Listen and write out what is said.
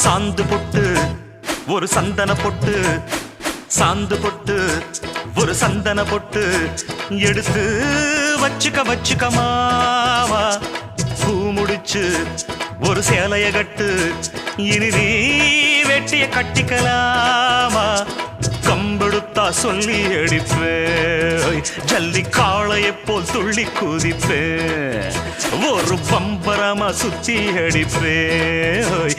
சாந்து பொட்டு ஒரு சந்தன பொட்டு, சாந்து பொட்டு ஒரு சந்தன பொட்டு எடுத்து வச்சுக்க மாமா. பூ முடிச்சு ஒரு சேலைய கட்டு, இனி நீ வெட்டிய கட்டிக்கலாமா. கம்பெடுத்தா சொல்லி அடிப்பேன், ஜல்லி காளையை போல் துள்ளி குதிப்பேன், ஒரு பம்பரமா சுத்தி அடிப்பேன்.